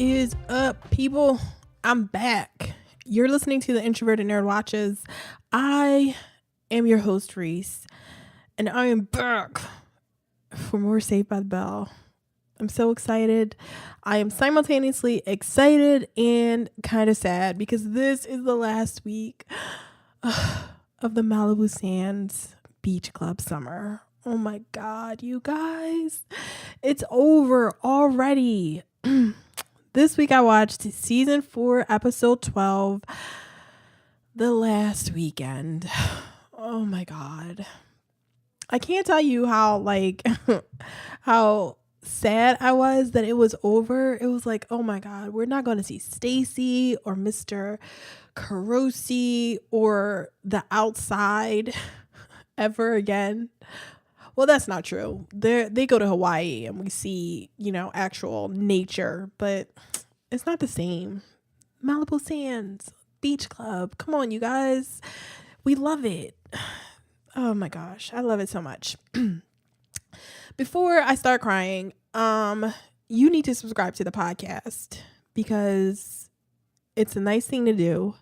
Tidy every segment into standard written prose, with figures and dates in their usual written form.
is up, people? I'm back. You're listening to the Introverted Nerd Watches. I am your host, Reese, and I am back for more Saved by the Bell. I'm so excited. I am simultaneously excited and kind of sad because this is the last week of the Malibu Sands Beach Club summer. Oh my God, you guys. It's over already. This week I watched season 4, episode 12, the last weekend. Oh my God. I can't tell you how how sad I was that it was over. It was like, oh my God, we're not going to see Stacy or Mr. Carosi or the outside ever again. Well, that's not true. They go to Hawaii and we see, actual nature, but it's not the same. Malibu Sands, Beach Club. Come on, you guys. We love it. Oh my gosh. I love it so much. Before I start crying, you need to subscribe to the podcast because it's a nice thing to do.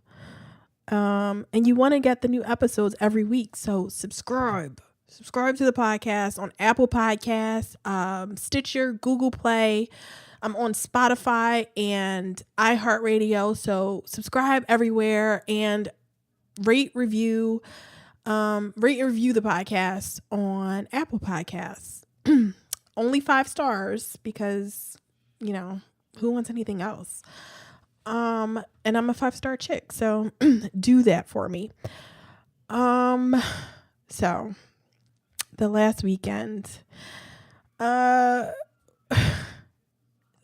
And you want to get the new episodes every week. So subscribe to the podcast on Apple Podcasts, Stitcher, Google Play. I'm on Spotify and iHeartRadio. So subscribe everywhere and rate, review the podcast on Apple Podcasts. Only 5 stars because, who wants anything else? And I'm a 5-star chick. So do that for me. So the last weekend, they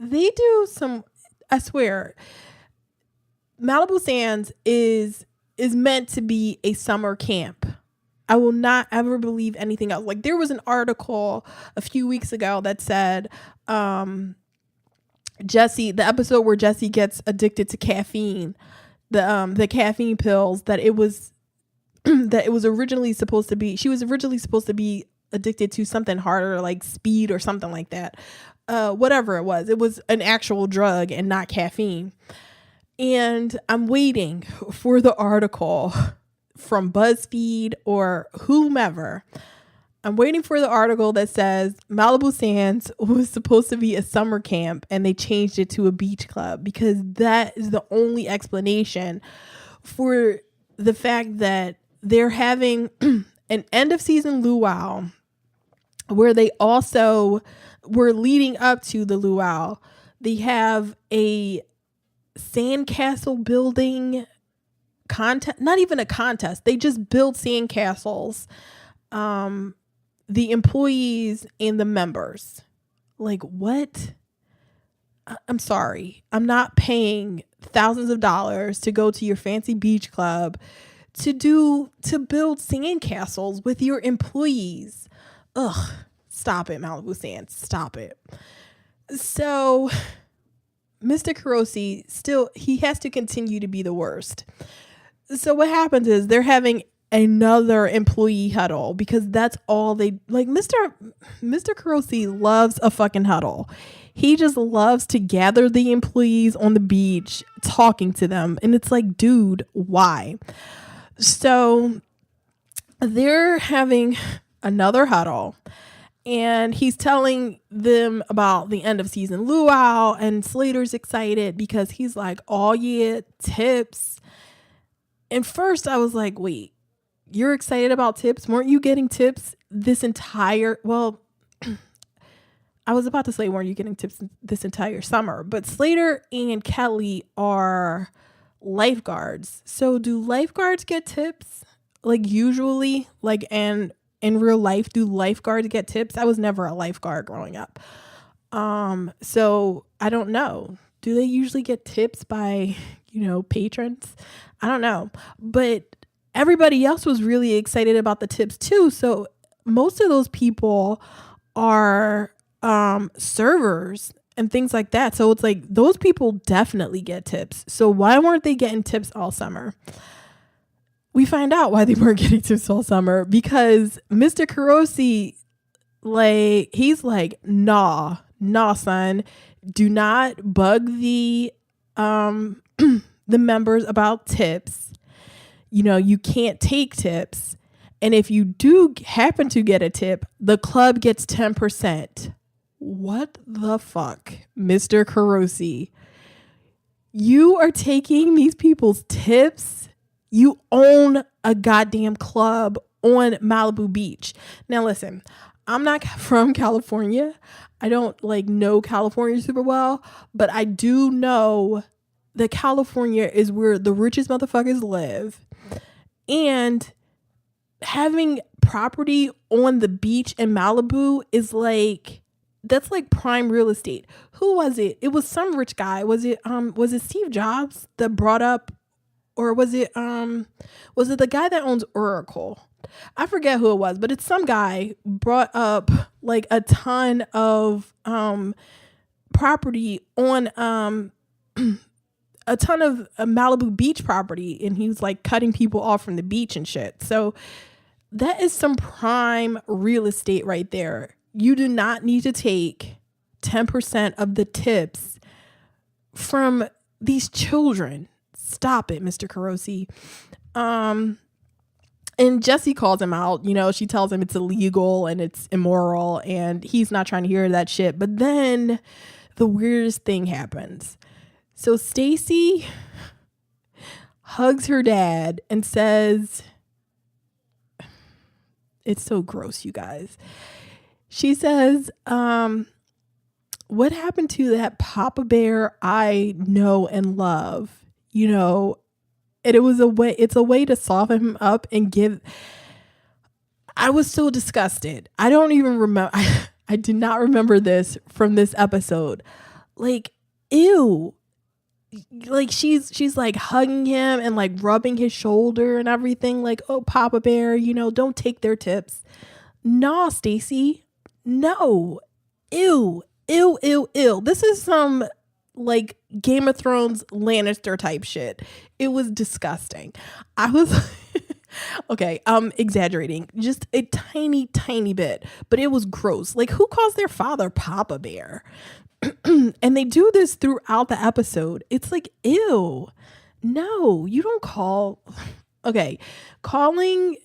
do some, I swear, Malibu Sands is meant to be a summer camp. I will not ever believe anything else. Like, there was an article a few weeks ago that said, Jesse, the episode where Jesse gets addicted to caffeine, the caffeine pills, that it was originally supposed to be, she was originally supposed to be addicted to something harder, like speed or something like that. Whatever it was an actual drug and not caffeine. And I'm waiting for the article from BuzzFeed or whomever. I'm waiting for the article that says Malibu Sands was supposed to be a summer camp and they changed it to a beach club, because that is the only explanation for the fact that they're having an end of season luau where they also were leading up to the luau. They have a sandcastle building contest, not even a contest. They just build sandcastles. The employees and the members. Like, what? I'm sorry. I'm not paying thousands of dollars to go to your fancy beach club to build sandcastles with your employees. Ugh, stop it, Malibu Sands. Stop it. So Mr. Carosi he has to continue to be the worst. So what happens is they're having another employee huddle because that's all they like. Mr. Carosi loves a fucking huddle. He just loves to gather the employees on the beach, talking to them. And it's like, dude, why? So they're having another huddle and he's telling them about the end of season luau, and Slater's excited because he's like, oh yeah, tips. And first I was like, wait, you're excited about tips? Weren't you getting tips this entire, well, I was about to say, weren't you getting tips this entire summer? But Slater and Kelly are lifeguards. So do lifeguards get tips? Like, usually, like, and in real life, do lifeguards get tips? I was never a lifeguard growing up. So I don't know. Do they usually get tips by, patrons? I don't know. But everybody else was really excited about the tips too. So most of those people are servers and things like that. So it's like, those people definitely get tips. So why weren't they getting tips all summer? We find out why they weren't getting tips all summer, because Mr. Carosi, like, he's like, nah, son, do not bug the the members about tips. You know, you can't take tips. And if you do happen to get a tip, the club gets 10%. What the fuck, Mr. Carosi? You are taking these people's tips. You own a goddamn club on Malibu Beach. Now listen, I'm not from California. I don't know California super well, but I do know that California is where the richest motherfuckers live. And having property on the beach in Malibu is that's prime real estate. Who was it? It was some rich guy. Was it Steve Jobs that brought up, or was it the guy that owns Oracle? I forget who it was, but it's some guy brought up a ton of property on a ton of Malibu beach property, and he was cutting people off from the beach and shit. So that is some prime real estate right there. You do not need to take 10% of the tips from these children. Stop it, Mr. Carosi. And Jessie calls him out. You know, she tells him it's illegal and it's immoral, and he's not trying to hear that shit. But then the weirdest thing happens. So Stacy hugs her dad and says, it's so gross, you guys. She says, what happened to that Papa Bear I know and love? You know, and it's a way to soften him up and give. I was so disgusted. I don't even remember. I did not remember this from this episode. Ew. She's hugging him and rubbing his shoulder and everything. Oh, Papa Bear, you know, don't take their tips. Nah, Stacy. No. Ew. Ew, ew, ew. This is some Game of Thrones Lannister type shit. It was disgusting. I was okay, I'm exaggerating just a tiny, tiny bit, but it was gross. Who calls their father Papa Bear? And they do this throughout the episode. It's ew. No, you don't call. Okay, calling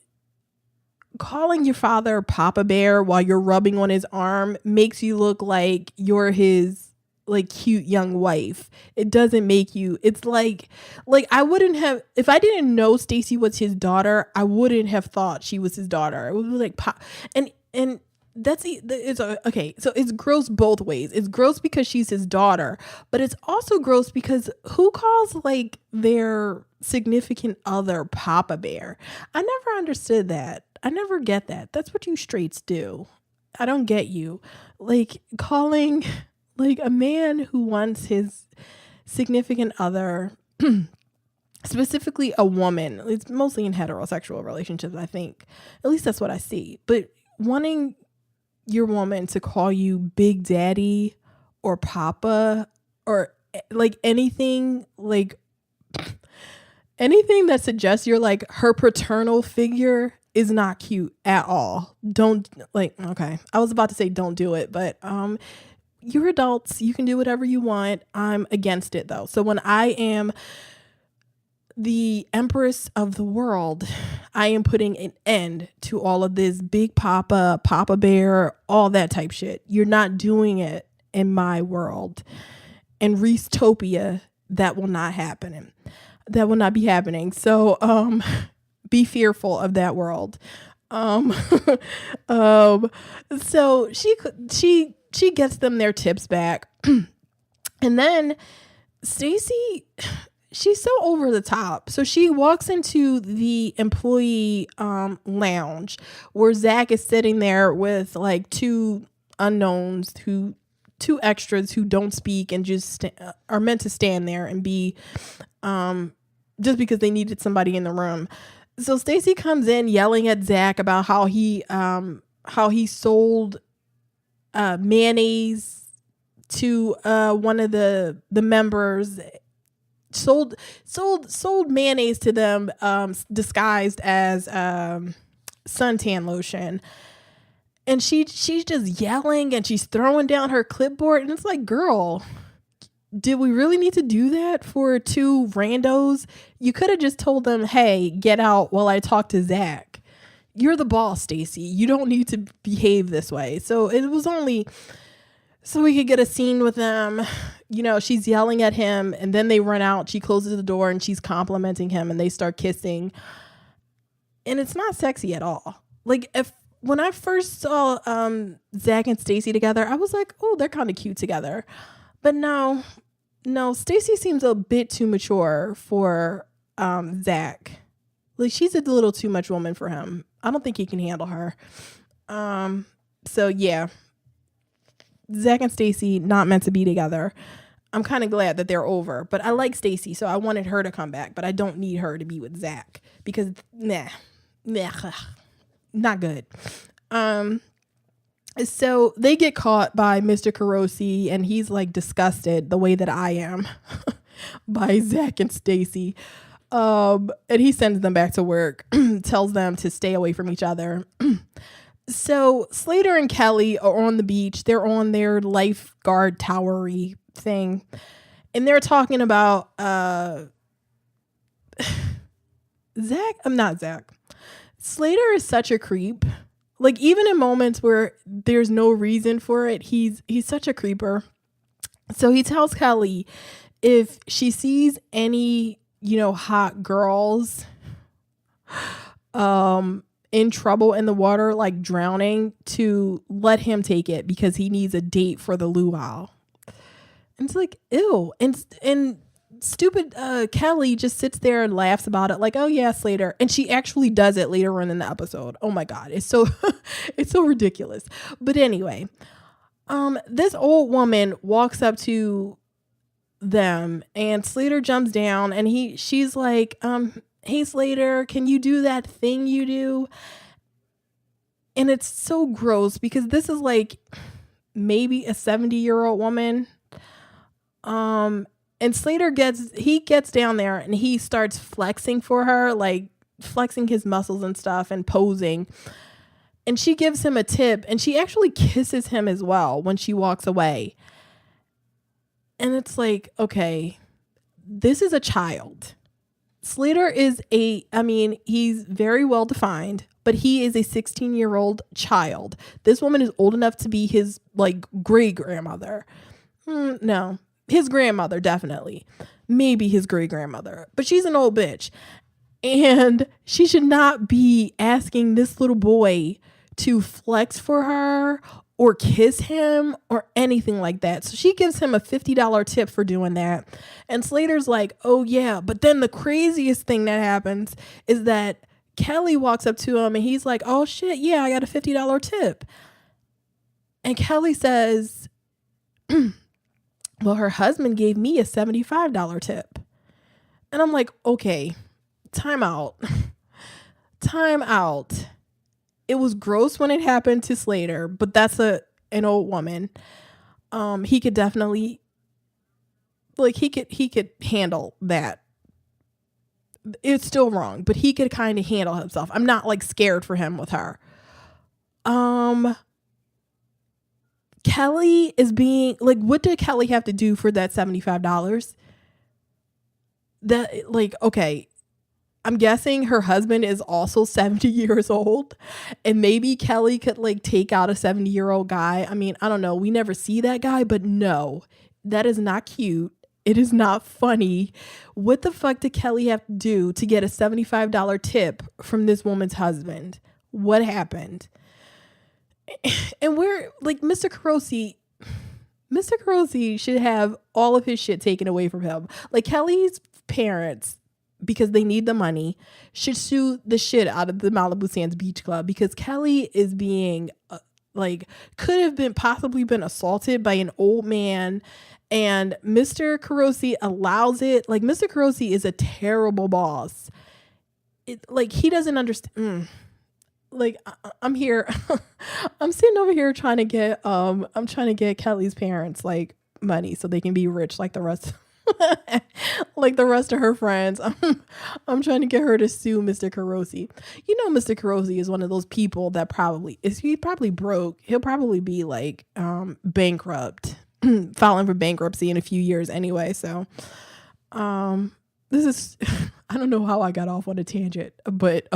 your father Papa Bear while you're rubbing on his arm makes you look like you're his cute young wife. It doesn't make you. It's I wouldn't have, if I didn't know Stacy was his daughter, I wouldn't have thought she was his daughter. It would be Pop, and that's okay. So it's gross both ways. It's gross because she's his daughter, but it's also gross because who calls their significant other Papa Bear? I never understood that. I never get that. That's what you straights do. I don't get you. Calling a man who wants his significant other, specifically a woman. It's mostly in heterosexual relationships, I think. At least that's what I see. But wanting your woman to call you Big Daddy or Papa or anything anything that suggests you're her paternal figure is not cute at all. Don't okay. I was about to say don't do it, but you're adults. You can do whatever you want. I'm against it though. So when I am the empress of the world, I am putting an end to all of this Big Papa, Papa Bear, all that type shit. You're not doing it in my world. And Reese-topia, that will not happen. That will not be happening. So be fearful of that world. So she gets them their tips back. And then Stacy, she's so over the top. So she walks into the employee lounge where Zack is sitting there with two unknowns, two extras who don't speak and just are meant to stand there and be just because they needed somebody in the room. So Stacy comes in yelling at Zack about how he sold mayonnaise to one of the members, sold mayonnaise to them disguised as suntan lotion. And she's just yelling and she's throwing down her clipboard. And it's like, girl, did we really need to do that for two randos? You could have just told them, hey, get out while I talk to Zach. You're the boss, Stacy. You don't need to behave this way. So it was only so we could get a scene with them. You know, she's yelling at him and then they run out. She closes the door and she's complimenting him and they start kissing. And it's not sexy at all. Like, when I first saw Zack and Stacy together, I was like, oh, they're kind of cute together. But no, Stacy seems a bit too mature for Zack. Like, she's a little too much woman for him. I don't think he can handle her. So yeah, Zack and Stacy not meant to be together. I'm kind of glad that they're over, but I like Stacy, so I wanted her to come back, but I don't need her to be with Zack because not good. So they get caught by Mr. Carosi and he's like disgusted the way that I am by Zack and Stacy. And he sends them back to work, tells them to stay away from each other. So Slater and Kelly are on the beach. They're on their lifeguard towery thing. And they're talking about Zach. Slater is such a creep. Like, even in moments where there's no reason for it, he's such a creeper. So he tells Kelly if she sees any, hot girls in trouble in the water, like drowning, to let him take it because he needs a date for the luau. And it's like, ew. And stupid Kelly just sits there and laughs about it like, oh yeah, Slater. And she actually does it later on in the episode. Oh my God. It's so it's so ridiculous. But anyway, this old woman walks up to them and Slater jumps down and she's like, hey Slater, can you do that thing you do? And it's so gross because this is like maybe a 70-year-old woman. And Slater gets down there and he starts flexing for her, like flexing his muscles and stuff and posing. And she gives him a tip and she actually kisses him as well when she walks away. And it's like, okay, this is a child. Slater is he's very well defined, but he is a 16-year-old child. This woman is old enough to be his like great grandmother. No. His grandmother, definitely. Maybe his great grandmother. But she's an old bitch. And she should not be asking this little boy to flex for her or kiss him or anything like that. So she gives him a $50 tip for doing that. And Slater's like, oh yeah. But then the craziest thing that happens is that Kelly walks up to him and he's like, oh shit, yeah, I got a $50 tip. And Kelly says, well, her husband gave me a $75 tip. And I'm like, okay, time out. It was gross when it happened to Slater, but that's an old woman. He could definitely, like, he could handle that. It's still wrong, but he could kind of handle himself. I'm not like scared for him with her. Kelly is being like, what did Kelly have to do for that $75? That, like, okay, I'm guessing her husband is also 70 years old and maybe Kelly could like take out a 70-year-old guy. I mean, I don't know. We never see that guy, but no, that is not cute. It is not funny. What the fuck did Kelly have to do to get a $75 tip from this woman's husband? What happened? And we're like, Mr. Carosi should have all of his shit taken away from him. Like, Kelly's parents, because they need the money, should sue the shit out of the Malibu Sands Beach Club because Kelly is being could have possibly been assaulted by an old man. And Mr. Carosi allows it. Like, Mr. Carosi is a terrible boss. He doesn't understand. I'm here. I'm sitting over here trying to get Kelly's parents like money so they can be rich like the rest like the rest of her friends. I'm trying to get her to sue Mr. Carosi. You know, Mr. Carosi is one of those people that he's probably broke. He'll probably be like bankrupt, filing for bankruptcy in a few years anyway. So this is I don't know how I got off on a tangent, but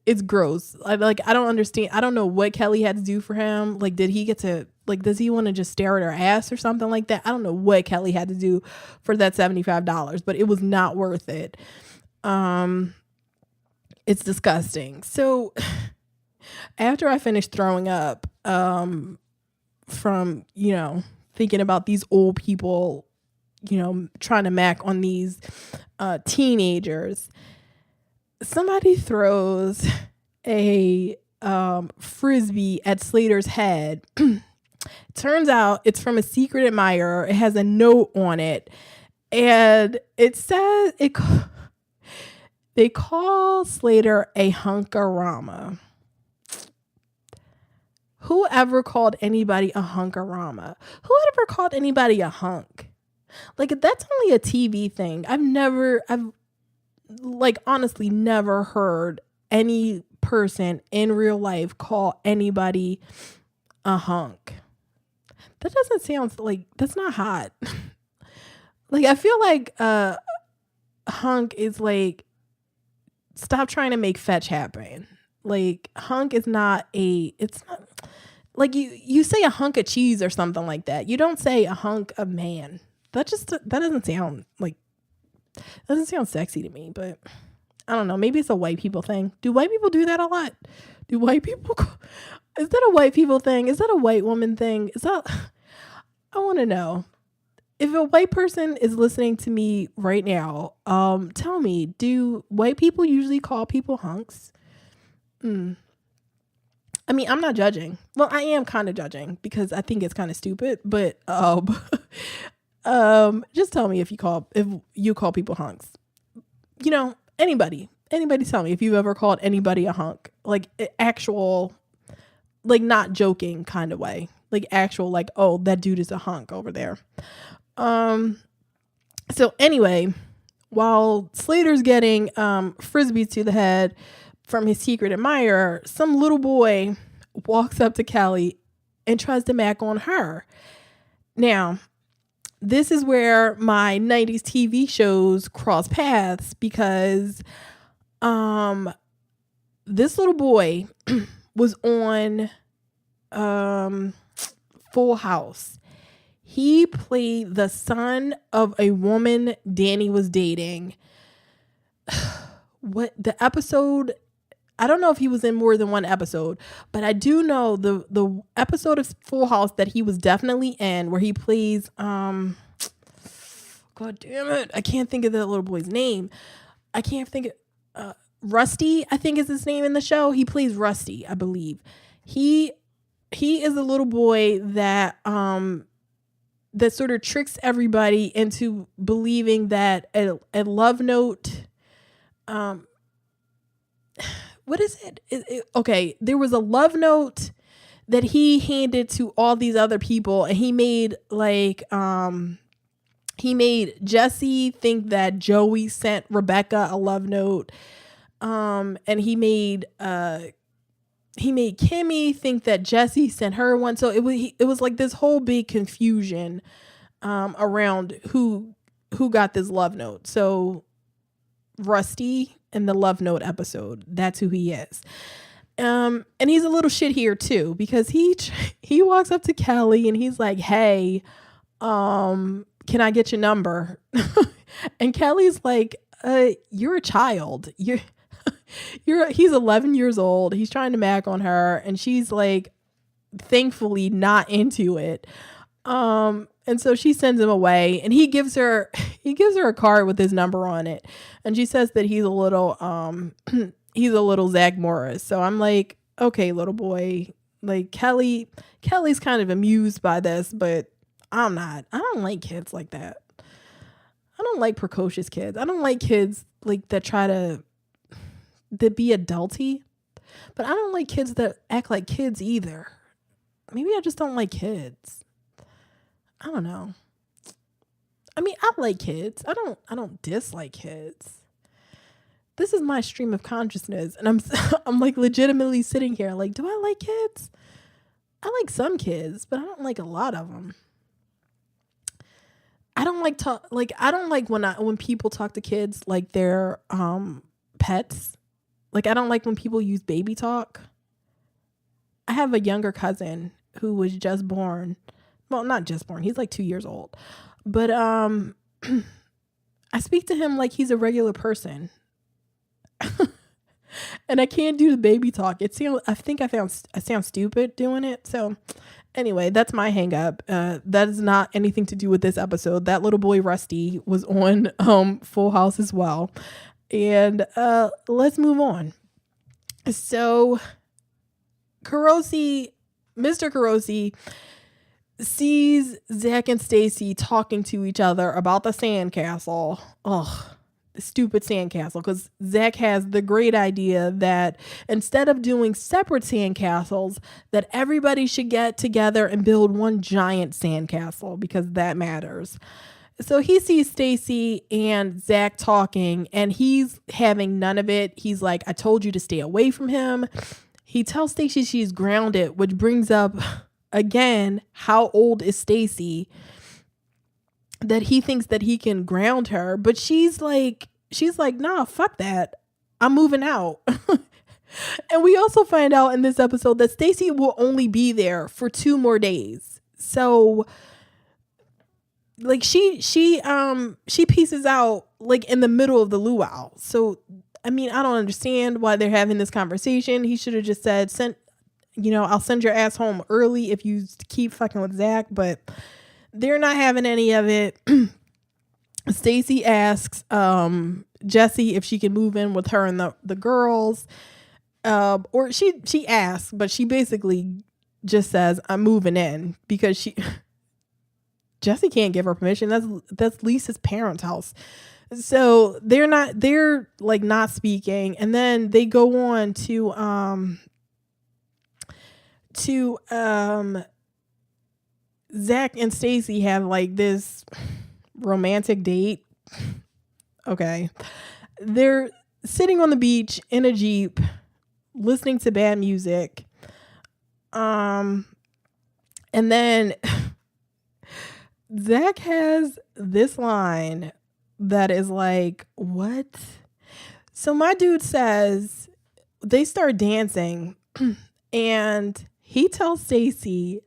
it's gross. I don't understand. I don't know what Kelly had to do for him. Like, did he get to, like, does he want to just stare at her ass or something like that? I don't know what Kelly had to do for that $75, but it was not worth it. It's disgusting. So after I finished throwing up, from, thinking about these old people, trying to mac on these, teenagers, somebody throws a frisbee at Slater's head. Turns out it's from a secret admirer. It has a note on it, and it says they call Slater a hunkarama. Whoever called anybody a hunkarama? Whoever called anybody a hunk? Like, that's only a TV thing. I've honestly never heard any person in real life call anybody a hunk. That doesn't sound like, that's not hot. Like, I feel like hunk is like, stop trying to make fetch happen. Like, hunk is not it's not like you say a hunk of cheese or something like that. You don't say a hunk of man. That doesn't sound like, doesn't sound sexy to me, but I don't know. Maybe it's a white people thing. Do white people do that a lot? Do white people, is that a white people thing? Is that a white woman thing? I want to know. If a white person is listening to me right now, tell me, do white people usually call people hunks? I mean, I'm not judging. Well, I am kind of judging because I think it's kind of stupid, but just tell me if you call people hunks. Anybody tell me if you've ever called anybody a hunk, like actual, like not joking kind of way, like actual, like, oh, that dude is a hunk over there. So anyway, while Slater's getting frisbees to the head from his secret admirer, some little boy walks up to Kelly and tries to mac on her. Now, this is where my 90s TV shows cross paths, because this little boy was on Full House. He played the son of a woman Danny was dating. What the episode, I don't know if he was in more than one episode, but I do know the episode of Full House that he was definitely in, where he plays God damn it, I can't think of the little boy's name. I can't think of Rusty, I think is his name in the show. He plays Rusty, I believe. He is a little boy that that sort of tricks everybody into believing that a love note, what is it? Okay, there was a love note that he handed to all these other people, and he made like he made Jesse think that Joey sent Rebecca a love note, and he made Kimmy think that Jesse sent her one. So it was like this whole big confusion around who got this love note. So Rusty in the love note episode, that's who he is. And he's a little shit here too, because he walks up to Kelly and he's like, "Hey, can I get your number?" And Kelly's like, "You're a child. He's 11 years old. He's trying to mac on her, and she's like, thankfully not into it. And so she sends him away, and he gives her a card with his number on it, and she says that he's a little Zach Morris. So I'm like, okay, little boy, like Kelly's kind of amused by this, but I'm not. I don't like kids like that. I don't like precocious kids. I don't like kids like that try to be adulty, but I don't like kids that act like kids either. Maybe I just don't like kids. I don't know. I mean, I like kids. I don't dislike kids. This is my stream of consciousness, and I'm like legitimately sitting here like, do I like kids? I like some kids, but I don't like a lot of them. I don't like I don't like when people talk to kids like they're pets. Like I don't like when people use baby talk. I have a younger cousin who was just born. Well, not just born. He's like 2 years old. But I speak to him like he's a regular person. And I can't do the baby talk. I think I sound stupid doing it. So anyway, that's my hang up. That is not anything to do with this episode. That little boy Rusty was on Full House as well. And let's move on. So Mr. Carosi sees Zack and Stacy talking to each other about the sandcastle. Ugh. Stupid sandcastle, because Zack has the great idea that instead of doing separate sandcastles, that everybody should get together and build one giant sandcastle because that matters. So he sees Stacy and Zack talking and he's having none of it. He's like, I told you to stay away from him. He tells Stacy she's grounded, which brings up again, how old is Stacy? That he thinks that he can ground her, but she's like, nah, fuck that. I'm moving out. And we also find out in this episode that Stacy will only be there for 2 more days. So like she pieces out like in the middle of the luau. So I mean, I don't understand why they're having this conversation. He should have just said, I'll send your ass home early if you keep fucking with Zack, but they're not having any of it. Stacy asks Jessie if she can move in with her and the girls. Or she asks, but she basically just says, I'm moving in, because Jessie can't give her permission. That's Lisa's parents' house. So they're like not speaking. And then they go on to Zack and Stacy have like this romantic date. Okay. They're sitting on the beach in a Jeep listening to bad music. And then Zack has this line that is like, what? So my dude says they start dancing and he tells Stacy,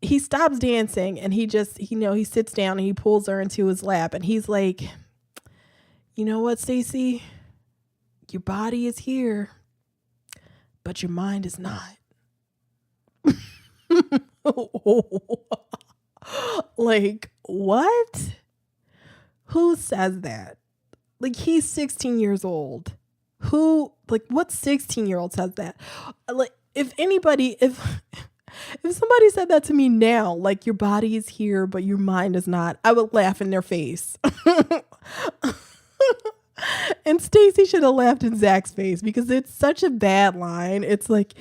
he stops dancing and he sits down and he pulls her into his lap and he's like, you know what, Stacy? Your body is here, but your mind is not. Like, what? Who says that? Like, he's 16 years old. What 16-year-old says that? Like, if somebody said that to me now, like, your body is here, but your mind is not, I would laugh in their face. And Stacy should have laughed in Zack's face because it's such a bad line. It's like,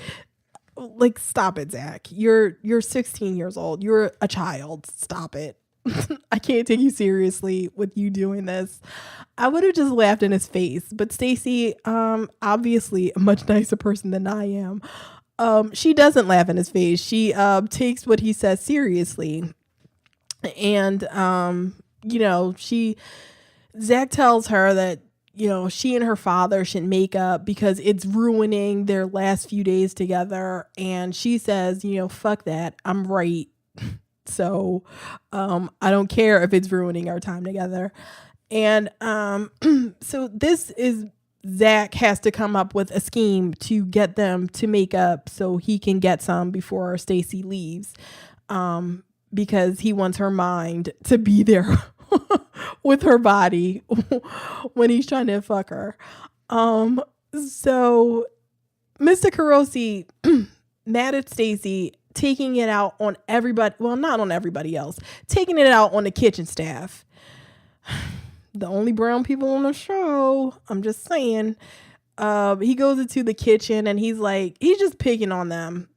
stop it, Zack. You're 16 years old. You're a child. Stop it. I can't take you seriously with you doing this. I would have just laughed in his face. But Stacy, obviously a much nicer person than I am. She doesn't laugh in his face. She takes what he says seriously. And Zack tells her that, she and her father should make up because it's ruining their last few days together. And she says, fuck that. I'm right. So I don't care if it's ruining our time together. And so this is Zack has to come up with a scheme to get them to make up so he can get some before Stacy leaves, because he wants her mind to be there with her body when he's trying to fuck her. So Mr. Carosi, mad at Stacy, taking it out on everybody. Well, not on everybody else, taking it out on the kitchen staff. The only brown people on the show. I'm just saying. He goes into the kitchen and he's just picking on them.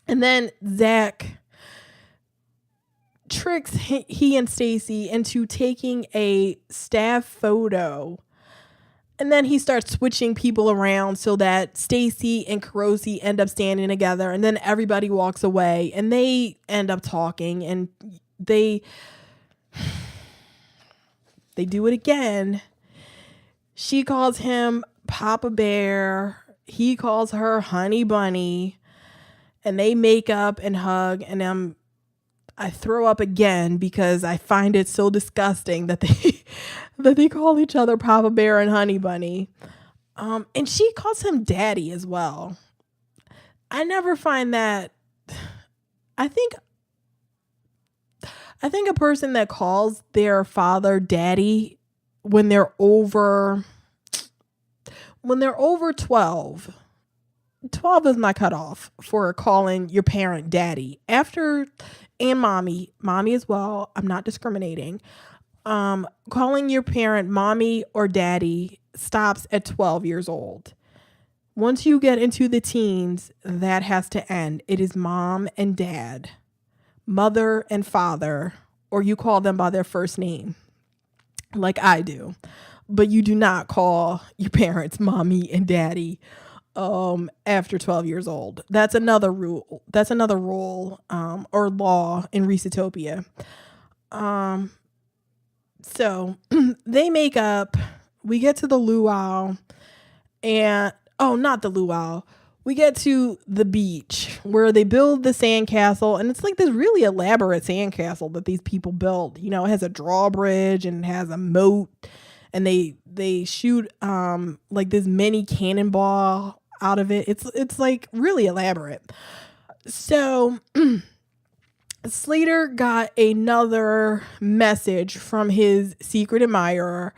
And then Zack tricks he and Stacy into taking a staff photo. And then he starts switching people around so that Stacy and Carosi end up standing together, and then everybody walks away and they end up talking, and they do it again. She calls him Papa Bear. He calls her Honey Bunny, and they make up and hug, and I throw up again because I find it so disgusting that they call each other Papa Bear and Honey Bunny. And she calls him Daddy as well. I never find that. I think a person that calls their father Daddy when they're over 12 is my cutoff for calling your parent Daddy. After, and mommy as well, I'm not discriminating. Calling your parent mommy or daddy stops at 12 years old. Once you get into the teens, that has to end. It is mom and dad, mother and father, or you call them by their first name, like I do. But you do not call your parents mommy and daddy after 12 years old. That's another rule. That's another rule or law in Recitopia. So they make up. We get to the luau, and not the luau. We get to the beach where they build the sandcastle, and it's like this really elaborate sandcastle that these people build. You know, it has a drawbridge and it has a moat, and they shoot like this mini cannonball out of it. It's like really elaborate. So Slater got another message from his secret admirer.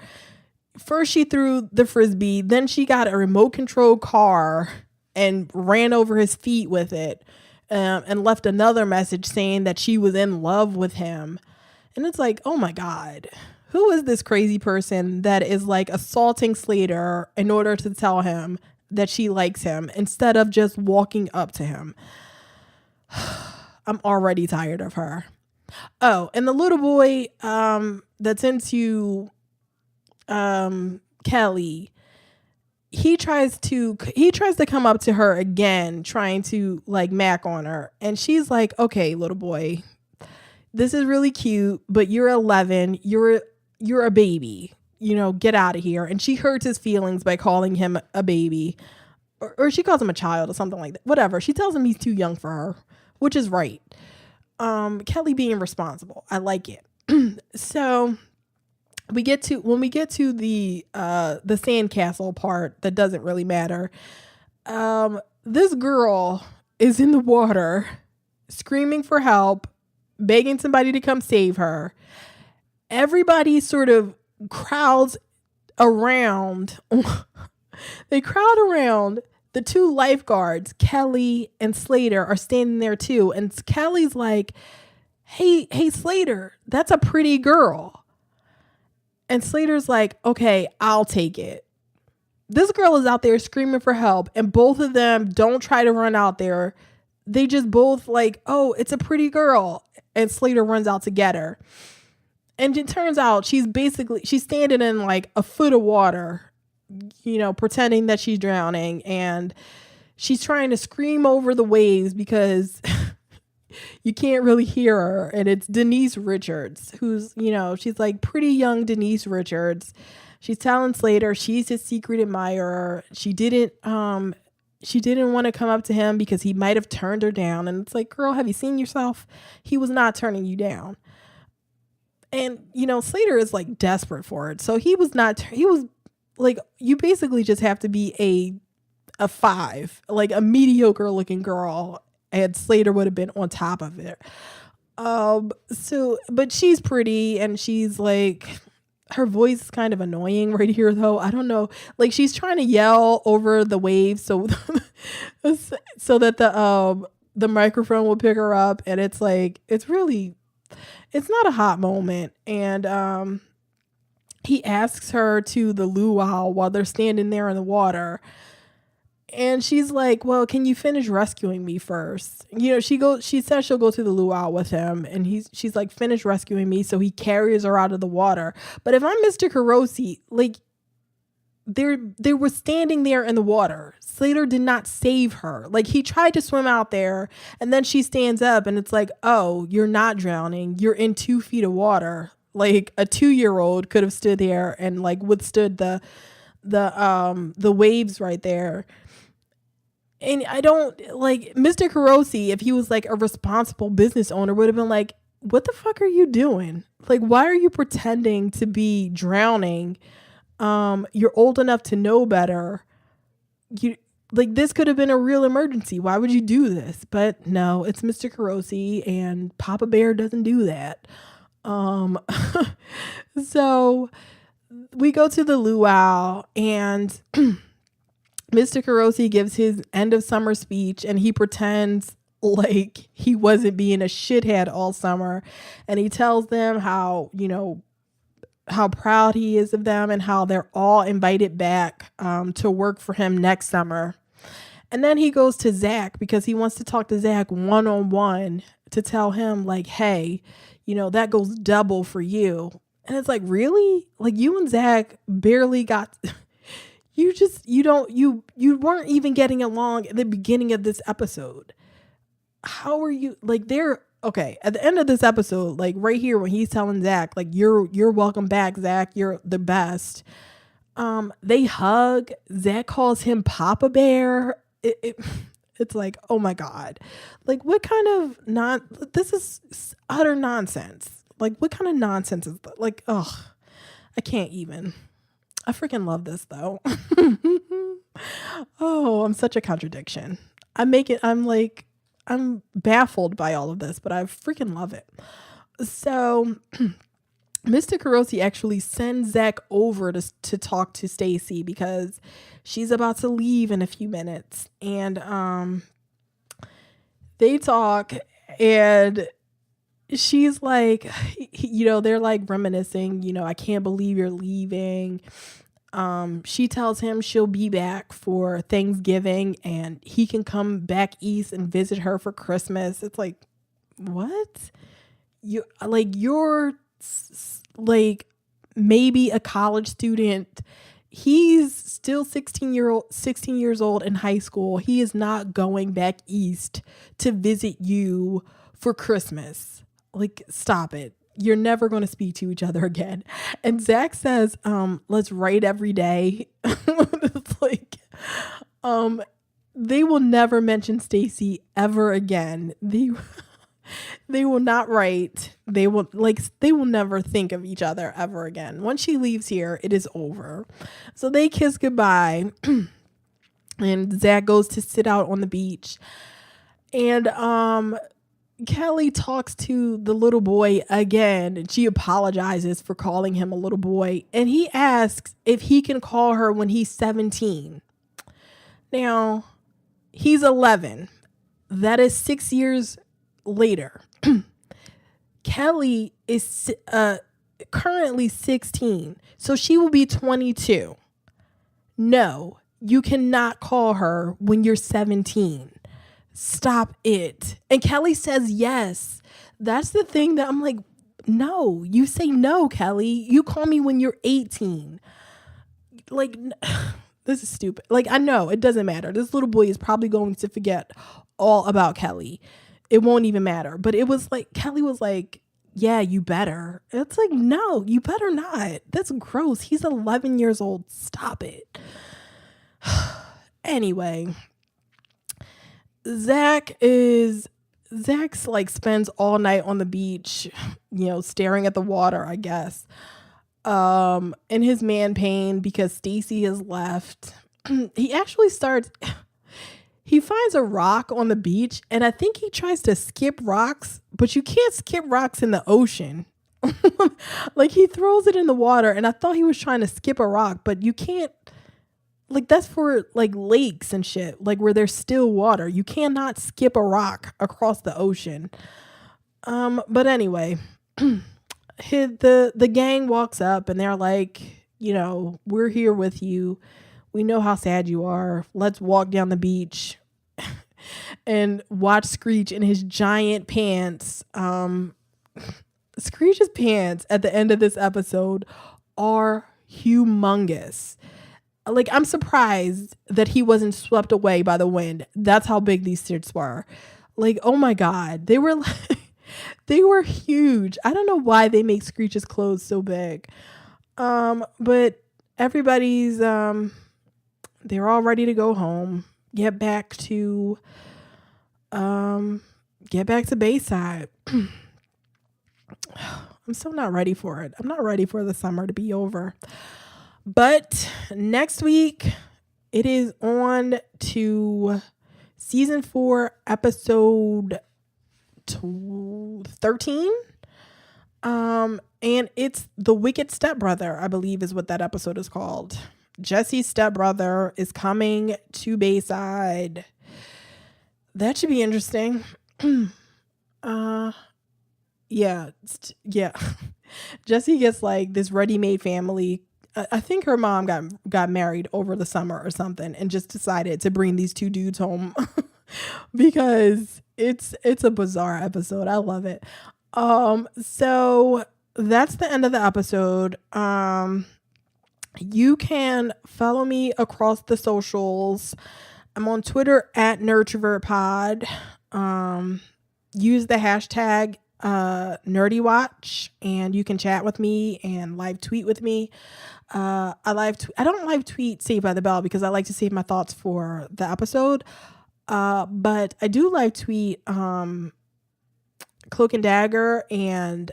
First she threw the frisbee, then she got a remote control car and ran over his feet with it, and left another message saying that she was in love with him. And it's like, oh my God, who is this crazy person that is like assaulting Slater in order to tell him that she likes him instead of just walking up to him? I'm already tired of her. Oh, and the little boy that's into Kelly, he tries to come up to her again, trying to like mac on her, and she's like, okay, little boy, this is really cute, but you're 11, you're a baby, you know, get out of here. And she hurts his feelings by calling him a baby, or she calls him a child or something like that. Whatever, she tells him he's too young for her, which is right. Kelly being responsible, I like it. So when we get to the sandcastle part that doesn't really matter, this girl is in the water screaming for help, begging somebody to come save her. Everybody sort of crowds around. They crowd around. The two lifeguards, Kelly and Slater, are standing there too. And Kelly's like, hey, Slater, that's a pretty girl. And Slater's like, okay, I'll take it. This girl is out there screaming for help, and both of them don't try to run out there. They just both like, oh, it's a pretty girl. And Slater runs out to get her. And it turns out she's standing in like a foot of water, you know, pretending that she's drowning, and she's trying to scream over the waves because you can't really hear her. And it's Denise Richards, who's, you know, she's like pretty young Denise Richards. She's telling Slater she's his secret admirer. She didn't want to come up to him because he might have turned her down. And it's like, girl, have you seen yourself? He was not turning you down. And, you know, Slater is like desperate for it. So he was like, you basically just have to be a 5, like a mediocre looking girl, and Slater would have been on top of it. But she's pretty, and she's like, her voice is kind of annoying right here though. I don't know. Like, she's trying to yell over the waves so that the microphone will pick her up, and it's like, it's not a hot moment. And he asks her to the luau while they're standing there in the water. And she's like, well, can you finish rescuing me first? She says she'll go to the luau with him, and she's like, finish rescuing me. So he carries her out of the water. But if I'm Mr. Carosi, like, they were standing there in the water. Slater did not save her. Like, he tried to swim out there, and then she stands up, and it's like, oh, you're not drowning. You're in 2 feet of water. Like, a 2-year-old could have stood there and like withstood the waves right there. And I don't like Mr. Carosi, if he was like a responsible business owner, would have been like, what the fuck are you doing? Like, why are you pretending to be drowning? You're old enough to know better. This could have been a real emergency. Why would you do this? But no, it's Mr. Carosi, and Papa Bear doesn't do that. So we go to the luau, and Mr. Carosi gives his end of summer speech, and he pretends like he wasn't being a shithead all summer. And he tells them how proud he is of them and how they're all invited back to work for him next summer. And then he goes to Zack because he wants to talk to Zack one-on-one to tell him like, hey, that goes double for you. And it's like, really? Like, you and Zack barely got... You weren't even getting along at the beginning of this episode. How are you, like, okay, at the end of this episode, like right here when he's telling Zack, like, you're welcome back, Zack, you're the best. They hug. Zack calls him Papa Bear. It's like, oh my God. Like, what kind of this is utter nonsense. Like, what kind of nonsense is that? Like, ugh, I can't even. I freaking love this though. Oh, I'm such a contradiction. I'm baffled by all of this, but I freaking love it. So Mr. Carosi actually sends Zack over to talk to Stacy because she's about to leave in a few minutes. And they talk, and she's like, they're like reminiscing, I can't believe you're leaving. She tells him she'll be back for Thanksgiving and he can come back east and visit her for Christmas. It's like, what? You're like maybe a college student. He's still 16 years old in high school. He is not going back east to visit you for Christmas. Like, stop it. You're never going to speak to each other again. And Zack says, let's write every day. It's like, they will never mention Stacy ever again. They will not write. They will never think of each other ever again. Once she leaves here, it is over. So they kiss goodbye. And Zack goes to sit out on the beach. And, Kelly talks to the little boy again, and she apologizes for calling him a little boy, and he asks if he can call her when he's 17. Now, he's 11. That is 6 years later. Kelly is currently 16, so she will be 22. No, you cannot call her when you're 17. Stop it. And Kelly says yes. That's the thing that I'm like, no, you say no, Kelly. You call me when you're 18. Like, this is stupid. Like, I know it doesn't matter. This little boy is probably going to forget all about Kelly. It won't even matter. But it was like, Kelly was like, yeah, you better. It's like, no, you better not. That's gross. He's 11 years old. Stop it. Anyway. Zack's like spends all night on the beach, staring at the water, I guess. In his man pain because Stacy has left. He actually he finds a rock on the beach, and I think he tries to skip rocks, but you can't skip rocks in the ocean. Like, he throws it in the water, and I thought he was trying to skip a rock, but you can't. Like, that's for like lakes and shit, like where there's still water. You cannot skip a rock across the ocean. But anyway, the gang walks up and they're like, we're here with you. We know how sad you are. Let's walk down the beach and watch Screech in his giant pants. Screech's pants at the end of this episode are humongous. Like, I'm surprised that he wasn't swept away by the wind. That's how big these shits were. Like, oh my God. They were they were huge. I don't know why they make Screech's clothes so big. But everybody's they're all ready to go home. Get back to Bayside. I'm still not ready for it. I'm not ready for the summer to be over. But next week, it is on to season 4, episode 13. And it's The Wicked Stepbrother, I believe is what that episode is called. Jesse's stepbrother is coming to Bayside. That should be interesting. Yeah. Jessie gets like this ready-made family. I think her mom got married over the summer or something and just decided to bring these 2 dudes home because it's a bizarre episode. I love it. So that's the end of the episode. You can follow me across the socials. I'm on Twitter at NerdTrovertPod. Use the hashtag NerdyWatch, and you can chat with me and live tweet with me. I don't live tweet Saved by the Bell because I like to save my thoughts for the episode. But I do live tweet Cloak and Dagger and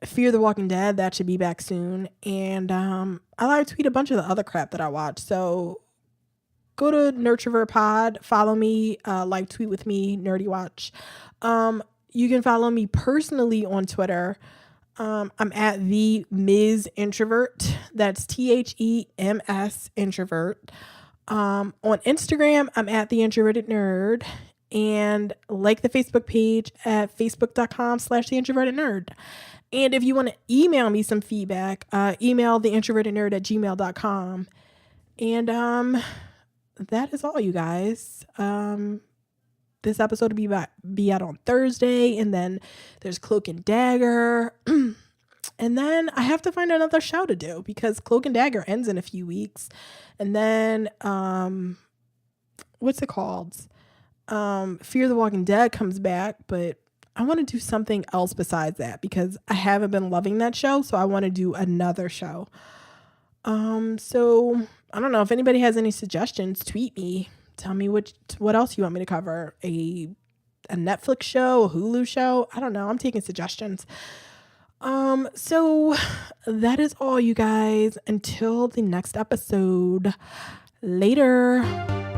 Fear the Walking Dead. That should be back soon. And I live tweet a bunch of the other crap that I watch. So go to NerdTrovertPod, follow me, live tweet with me, Nerdy Watch. You can follow me personally on Twitter. I'm at the Ms. Introvert. That's THEMS Introvert. On Instagram, I'm at TheIntrovertedNerd. And like the Facebook page at facebook.com/TheIntrovertedNerd. And if you want to email me some feedback, email TheIntrovertedNerd@gmail.com. And that is all, you guys. This episode will be out on Thursday, and then there's Cloak and Dagger. And then I have to find another show to do because Cloak and Dagger ends in a few weeks. And then what's it called? Fear the Walking Dead comes back, but I want to do something else besides that because I haven't been loving that show, so I want to do another show. So I don't know if anybody has any suggestions, tweet me. Tell me what else you want me to cover. A Netflix show, a Hulu show. I don't know. I'm taking suggestions. So that is all, you guys. Until the next episode. Later.